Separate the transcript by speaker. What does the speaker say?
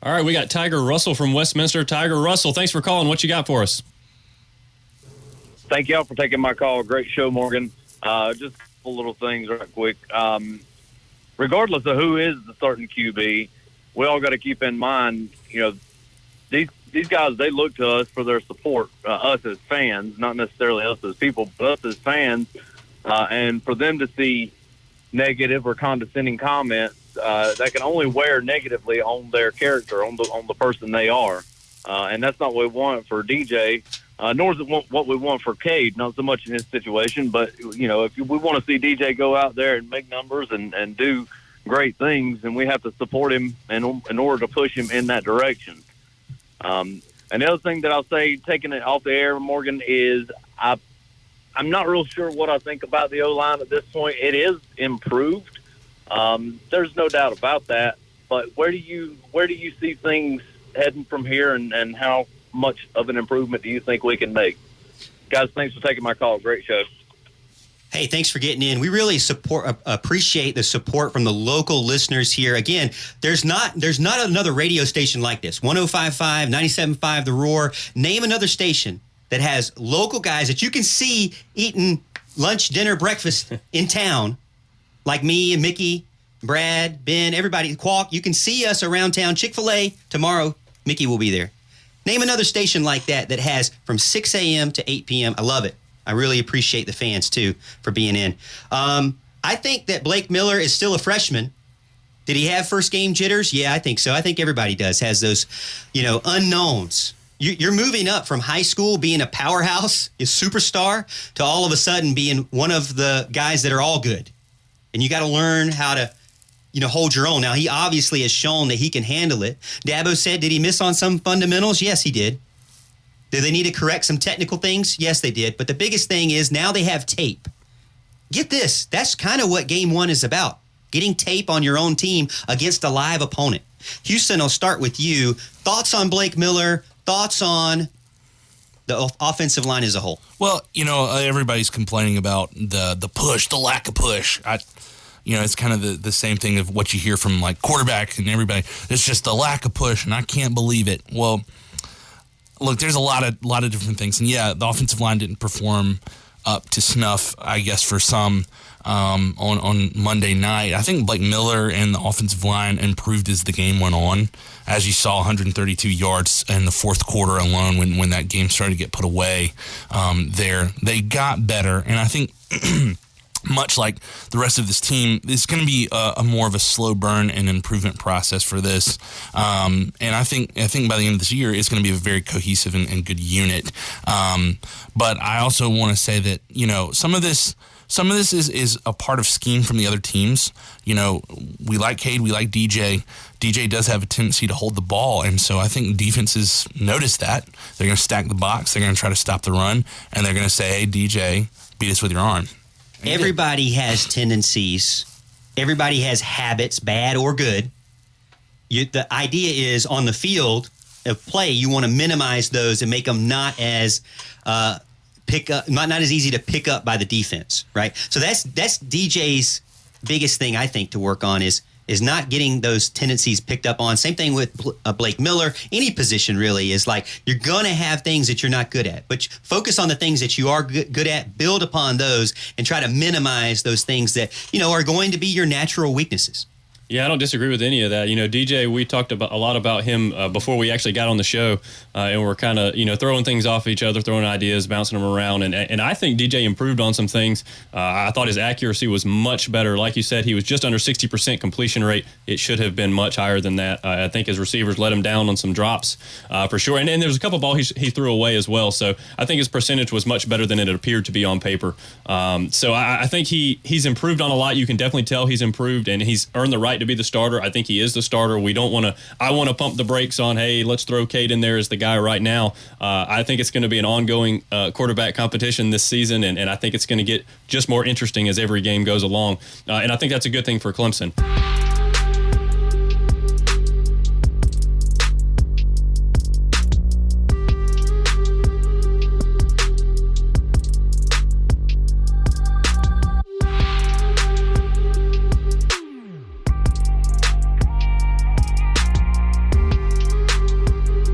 Speaker 1: All right, we got Tiger Russell from Westminster. Tiger Russell, thanks for calling. What you got for us?
Speaker 2: Thank y'all for taking my call. Great show, Morgan. Just a couple little things right quick. Regardless of who is the starting QB, we all got to keep in mind, these guys, they look to us for their support, us as fans, not necessarily us as people, but us as fans, and for them to see negative or condescending comments that can only wear negatively on their character, on the person they are. And that's not what we want for DJ, nor is it what we want for Cade, not so much in his situation. But, if we want to see DJ go out there and make numbers and do great things, then we have to support him in order to push him in that direction. And the other thing that I'll say, taking it off the air, Morgan, is I'm not real sure what I think about the O-line at this point. It is improved. There's no doubt about that. But where do you see things heading from here, and how much of an improvement do you think we can make? Guys, thanks for taking my call. Great show.
Speaker 3: Hey, thanks for getting in. We really appreciate the support from the local listeners here. Again, there's not another radio station like this. 105.5, 97.5, The Roar. Name another station that has local guys that you can see eating lunch, dinner, breakfast in town, like me and Mickey, Brad, Ben, everybody, Qualk. You can see us around town. Chick-fil-A tomorrow. Mickey will be there. Name another station like that has from 6 a.m. to 8 p.m. I love it. I really appreciate the fans, too, for being in. I think that Blake Miller is still a freshman. Did he have first game jitters? Yeah, I think so. I think everybody has those, unknowns. You're moving up from high school, being a powerhouse, a superstar, to all of a sudden being one of the guys that are all good. And you got to learn how to, hold your own. Now, he obviously has shown that he can handle it. Dabo said, did he miss on some fundamentals? Yes, he did. Do they need to correct some technical things? Yes, they did. But the biggest thing is now they have tape. Get this. That's kind of what game one is about. Getting tape on your own team against a live opponent. Houston, I'll start with you. Thoughts on Blake Miller? Thoughts on the offensive line as a whole?
Speaker 4: Well, everybody's complaining about the push, the lack of push. It's kind of the same thing of what you hear from like quarterback and everybody. It's just the lack of push, and I can't believe it. Well, look, there's a lot of different things, and yeah, the offensive line didn't perform up to snuff, I guess, for some on Monday night. I think Blake Miller and the offensive line improved as the game went on. As you saw, 132 yards in the fourth quarter alone when that game started to get put away there. They got better, and I think much like the rest of this team, it's going to be a more of a slow burn and improvement process for this. And I think by the end of this year, it's going to be a very cohesive and good unit. But I also want to say that, some of this is a part of scheme from the other teams. We like Cade, we like DJ. DJ does have a tendency to hold the ball, and so I think defenses notice that. They're going to stack the box, they're going to try to stop the run, and they're going to say, hey, DJ, beat us with your arm.
Speaker 3: Everybody has tendencies. Everybody has habits, bad or good. The idea is on the field of play, you want to minimize those and make them not as not as easy to pick up by the defense, right? So that's DJ's biggest thing, I think, to work on is not getting those tendencies picked up on. Same thing with Blake Miller. Any position really is like you're going to have things that you're not good at, but focus on the things that you are good at, build upon those, and try to minimize those things that, are going to be your natural weaknesses.
Speaker 1: Yeah, I don't disagree with any of that. DJ, we talked a lot about him before we actually got on the show, and we're kind of, throwing things off each other, throwing ideas, bouncing them around, and I think DJ improved on some things. I thought his accuracy was much better. Like you said, he was just under 60% completion rate. It should have been much higher than that. I think his receivers let him down on some drops for sure, and there was a couple balls he threw away as well. So I think his percentage was much better than it appeared to be on paper. So I think he's improved on a lot. You can definitely tell he's improved, and he's earned the right to be the starter. I think he is the starter. I want to pump the brakes on, hey, let's throw Cade in there as the guy right now. I think it's going to be an ongoing quarterback competition this season, and I think it's going to get just more interesting as every game goes along. And I think that's a good thing for Clemson.